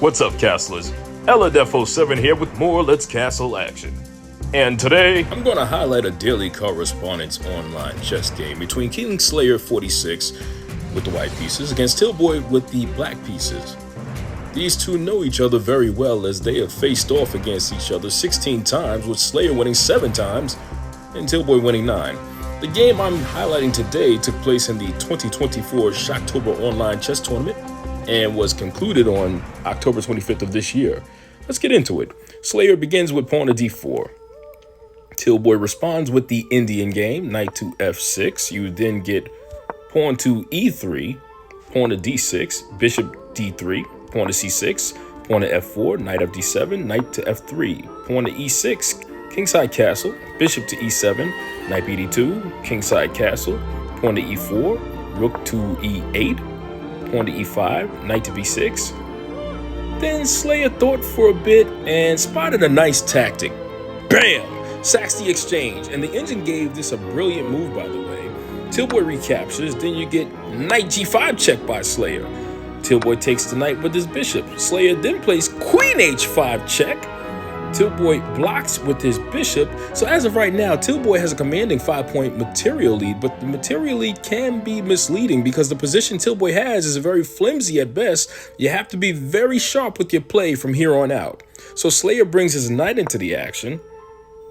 What's up, Castlers? Defo7 here with more Let's Castle action. And today, I'm going to highlight a daily correspondence online chess game between Kingslayer 46 with the white pieces against Tillboy with the black pieces. These two know each other very well as they have faced off against each other 16 times, with Slayer winning 7 times and Tillboy winning 9. The game I'm highlighting today took place in the 2024 Shocktober online chess tournament and was concluded on October 25th of this year. Let's get into it. Slayer begins with pawn to d4. Tillboy responds with the Indian game, knight to f6. You then get pawn to e3, pawn to d6, bishop d3, pawn to c6, pawn to f4, knight of d7, knight to f3, pawn to e6, kingside castle, bishop to e7, knight bd2, kingside castle, pawn to e4, rook to e8, pawn to e5, knight to b6. Then Slayer thought for a bit and spotted a nice tactic. Bam! Sacks the exchange, and the engine gave this a brilliant move, by the way. Tillboy recaptures, then you get knight g5 check by Slayer. Tillboy takes the knight with his bishop. Slayer then plays queen h5 check. Tillboy blocks with his bishop. So as of right now, Tillboy has a commanding 5-point material lead, but the material lead can be misleading because the position Tillboy has is very flimsy at best. You have to be very sharp with your play from here on out. So Slayer brings his knight into the action.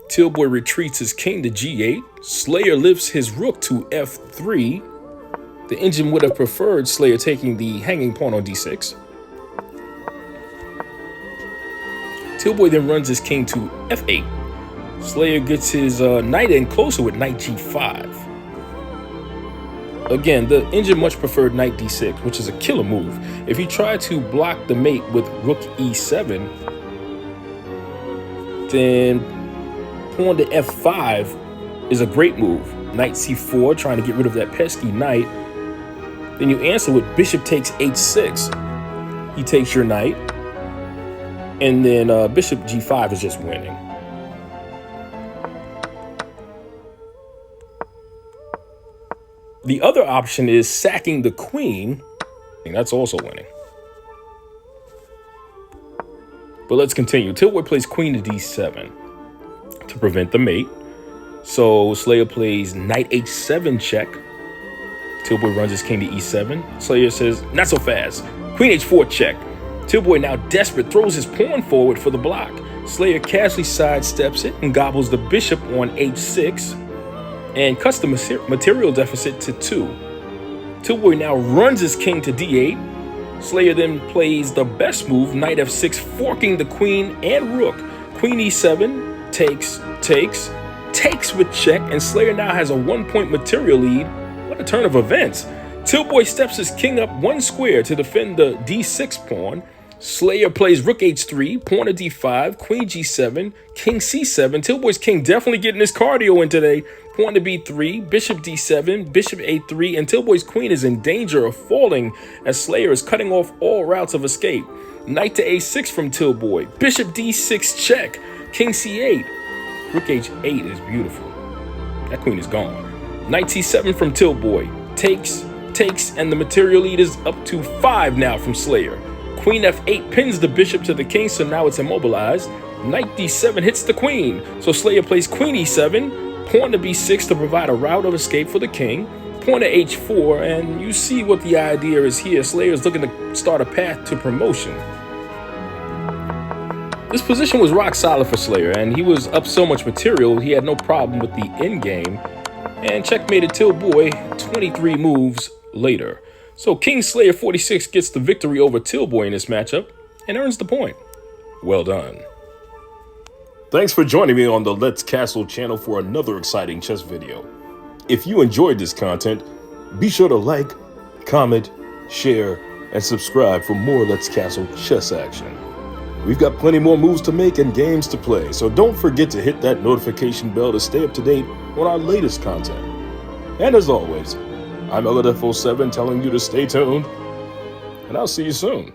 Tillboy retreats his king to g8. Slayer lifts his rook to f3. The engine would have preferred Slayer taking the hanging pawn on d6. Tillboy then runs his king to f8. Slayer gets his knight in closer with knight g5. Again, the engine much preferred knight d6, which is a killer move. If you try to block the mate with rook e7, then pawn to f5 is a great move. Knight c4, trying to get rid of that pesky knight. Then you answer with bishop takes h6. He takes your knight. And then bishop g5 is just winning. The other option is sacking the queen. And that's also winning. But let's continue. Tillboy plays queen to d7 to prevent the mate. So Slayer plays knight h7 check. Tillboy runs his king to e7. Slayer says, not so fast. Queen h4 check. Tillboy, now desperate, throws his pawn forward for the block. Slayer casually sidesteps it and gobbles the bishop on h6 and cuts the material deficit to 2. Tillboy now runs his king to d8. Slayer then plays the best move, knight f6, forking the queen and rook. Queen e7, takes with check, and Slayer now has a 1-point material lead. What a turn of events. Tillboy steps his king up 1 square to defend the d6 pawn. Slayer plays rook h3, pawn to d5, queen g7, king c7. Tillboy's king definitely getting his cardio in today. Pawn to b3, bishop d7, bishop a3, and Tillboy's queen is in danger of falling as Slayer is cutting off all routes of escape. Knight to a6 from Tillboy, bishop d6 check, king c8. Rook h8 is beautiful. That queen is gone. Knight c7 from Tillboy, takes, and the material lead is up to 5 now from Slayer. Queen f8 pins the bishop to the king, so now it's immobilized. Knight d7 hits the queen, so Slayer plays queen e7, pawn to b6 to provide a route of escape for the king, pawn to h4, and you see what the idea is here. Slayer is looking to start a path to promotion. This position was rock solid for Slayer, and he was up so much material, he had no problem with the endgame, and checkmated Tillboy 23 moves later. So Kingslayer 46 gets the victory over Tillboy in this matchup and earns the point. Well done. Thanks for joining me on the Let's Castle channel for another exciting chess video. If you enjoyed this content, be sure to like, comment, share, and subscribe for more Let's Castle chess action. We've got plenty more moves to make and games to play, so don't forget to hit that notification bell to stay up to date on our latest content. And as always, I'm Defo7 telling you to stay tuned, and I'll see you soon.